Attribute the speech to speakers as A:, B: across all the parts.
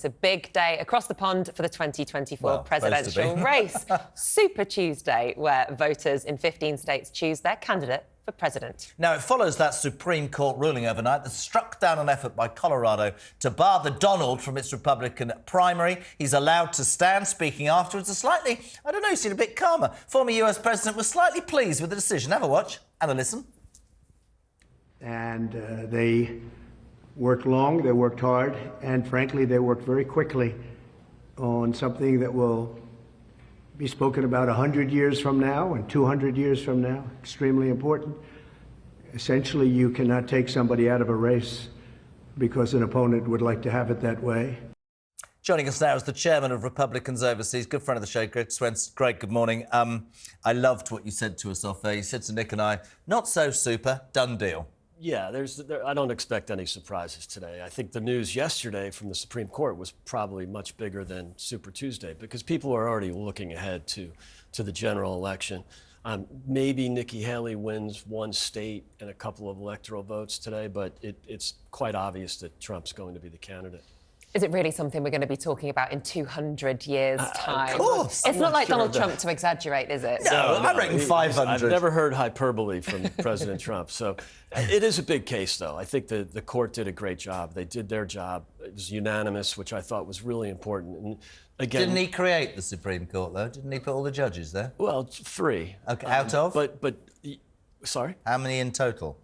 A: It's a big day across the pond for the 2024 presidential race. Super Tuesday, where voters in 15 states choose their candidate for president.
B: Now, it follows that Supreme Court ruling overnight that struck down an effort by Colorado to bar the Donald from its Republican primary. He's allowed to stand, speaking afterwards. He seemed a bit calmer. Former US president was slightly pleased with the decision. Have a watch and a listen.
C: And they worked long, they worked hard, and frankly, they worked very quickly on something that will be spoken about 100 years from now and 200 years from now. Extremely important. Essentially, you cannot take somebody out of a race because an opponent would like to have it that way.
B: Joining us now is the chairman of Republicans Overseas, good friend of the show, Greg Swenson. Greg, good morning. I loved what you said to us off there. You said to Nick and I, not so super, done deal.
D: Yeah, I don't expect any surprises today. I think the news yesterday from the Supreme Court was probably much bigger than Super Tuesday because people are already looking ahead to the general election. Maybe Nikki Haley wins one state and a couple of electoral votes today, but it's quite obvious that Trump's going to be the candidate.
A: Is it really something we're going to be talking about in 200 years' time?
B: Of course.
A: It's not like Donald Trump to exaggerate, is it?
B: No, I reckon 500.
D: I've never heard hyperbole from President Trump. So it is a big case, though. I think the court did a great job. They did their job. It was unanimous, which I thought was really important. And again,
B: didn't he create the Supreme Court, though? Didn't he put all the judges there?
D: Well, 3.
B: Okay, out of?
D: But sorry?
B: How many in total?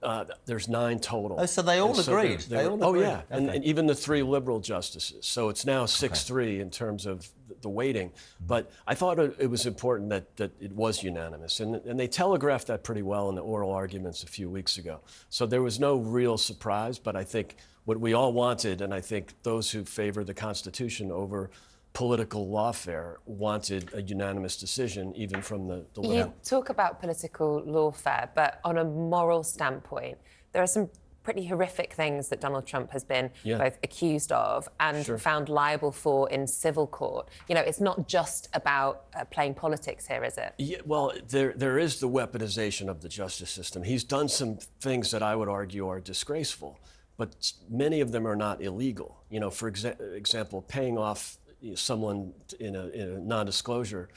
D: There's 9 total.
B: Oh, so they all agreed?
D: Oh, yeah. Okay. And even the 3 liberal justices. So it's now 6-3 in terms of the weighting. But I thought it was important that it was unanimous. And they telegraphed that pretty well in the oral arguments a few weeks ago. So there was no real surprise. But I think what we all wanted, and I think those who favor the Constitution over political lawfare wanted a unanimous decision, even from the left.
A: You talk about political lawfare, but on a moral standpoint, there are some pretty horrific things that Donald Trump has been both accused of and found liable for in civil court. You know, it's not just about playing politics here, is it? Yeah,
D: well, there is the weaponization of the justice system. He's done some things that I would argue are disgraceful, but many of them are not illegal. You know, for example, paying off someone in a non-disclosure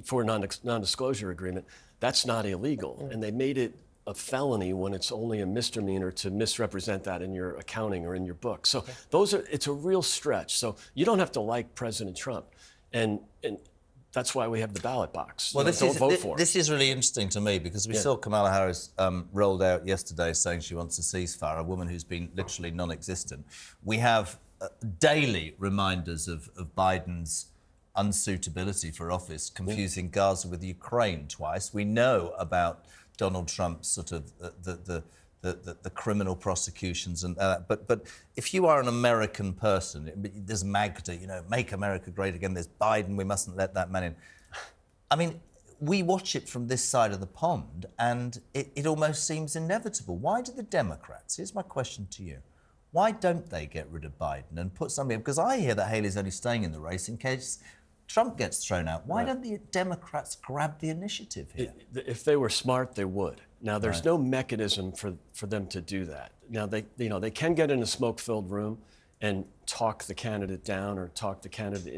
D: for a non-disclosure agreement, that's not illegal. And they made it a felony when it's only a misdemeanor to misrepresent that in your accounting or in your book. So it's a real stretch. So you don't have to like President Trump. And that's why we have the ballot box.
B: Well,
D: vote for him.
B: This is really interesting to me because we saw Kamala Harris rolled out yesterday saying she wants a ceasefire, a woman who's been literally non-existent. We have daily reminders of Biden's unsuitability for office, confusing Gaza with Ukraine twice. We know about Donald Trump's sort of the criminal prosecutions, and but if you are an American person, there's Magda, you know, make America great again. There's Biden, we mustn't let that man in. I mean, we watch it from this side of the pond, and it almost seems inevitable. Why do the Democrats? Here's my question to you. Why don't they get rid of Biden and put somebody... Because I hear that Haley's only staying in the race in case Trump gets thrown out. Why don't the Democrats grab the initiative here?
D: If they were smart, they would. Now, there's no mechanism for them to do that. Now, they can get in a smoke-filled room and talk the candidate down or talk the candidate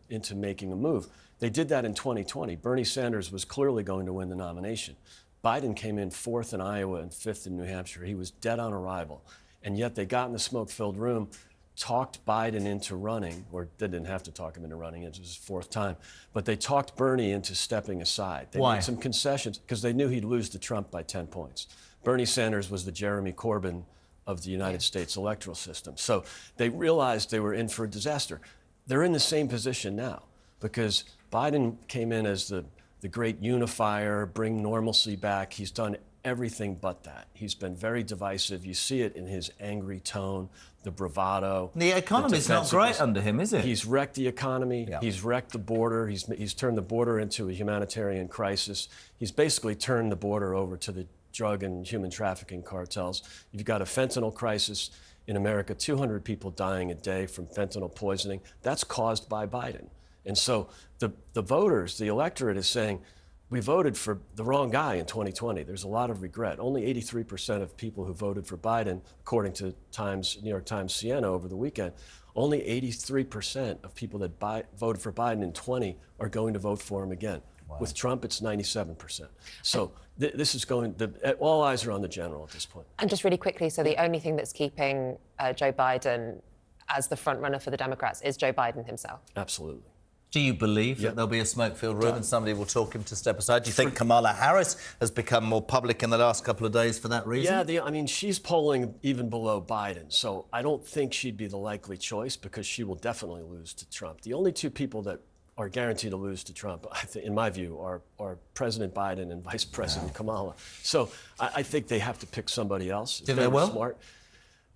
D: into making a move. They did that in 2020. Bernie Sanders was clearly going to win the nomination. Biden came in 4th in Iowa and 5th in New Hampshire. He was dead on arrival. And yet they got in the smoke-filled room, talked Biden into running, or they didn't have to talk him into running, it was his 4th time, but they talked Bernie into stepping aside. They made some concessions because they knew he'd lose to Trump by 10 points. Bernie Sanders was the Jeremy Corbyn of the United States electoral system. So they realized they were in for a disaster. They're in the same position now because Biden came in as the great unifier, bring normalcy back. He's done everything but that. He's been very divisive. You see it in his angry tone, the bravado.
B: The economy's not great under him, is it?
D: He's wrecked the economy. Yeah. He's wrecked the border. He's turned the border into a humanitarian crisis. He's basically turned the border over to the drug and human trafficking cartels. You've got a fentanyl crisis in America, 200 people dying a day from fentanyl poisoning. That's caused by Biden. And so the voters, the electorate is saying, we voted for the wrong guy in 2020. There's a lot of regret. Only 83% of people who voted for Biden, according to New York Times Siena over the weekend, only 83% of people that voted for Biden in 20 are going to vote for him again. Wow. With Trump, it's 97%. So this is all eyes are on the general at this point.
A: And just really quickly, so the only thing that's keeping Joe Biden as the front runner for the Democrats is Joe Biden himself?
D: Absolutely.
B: Do you believe that there'll be a smoke-filled room and somebody will talk him to step aside? Do you think Kamala Harris has become more public in the last couple of days for that reason?
D: Yeah, I mean, she's polling even below Biden, so I don't think she'd be the likely choice because she will definitely lose to Trump. The only two people that are guaranteed to lose to Trump, in my view, are President Biden and Vice President Kamala. So I think they have to pick somebody else.
B: Do they will?
D: Smart.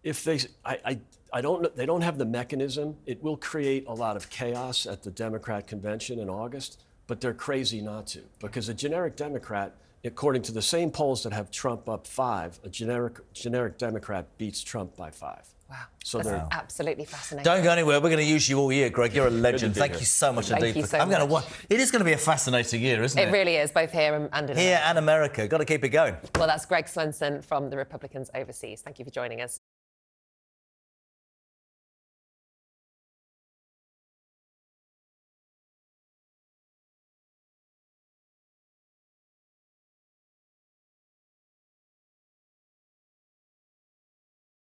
D: If they, I don't know, they don't have the mechanism. It will create a lot of chaos at the Democrat convention in August, but they're crazy not to, because a generic Democrat, according to the same polls that have Trump up 5, a generic Democrat beats Trump by 5.
A: Wow,
D: so
A: that's absolutely fascinating.
B: Don't go anywhere. We're going to use you all year, Greg. You're a legend. Thank you so much indeed.
A: Thank you so much.
B: It is going to be a fascinating year, isn't it?
A: It really is, both here and in America.
B: Here and America. Got to keep it going.
A: Well, that's Greg Swenson from the Republicans overseas. Thank you for joining us.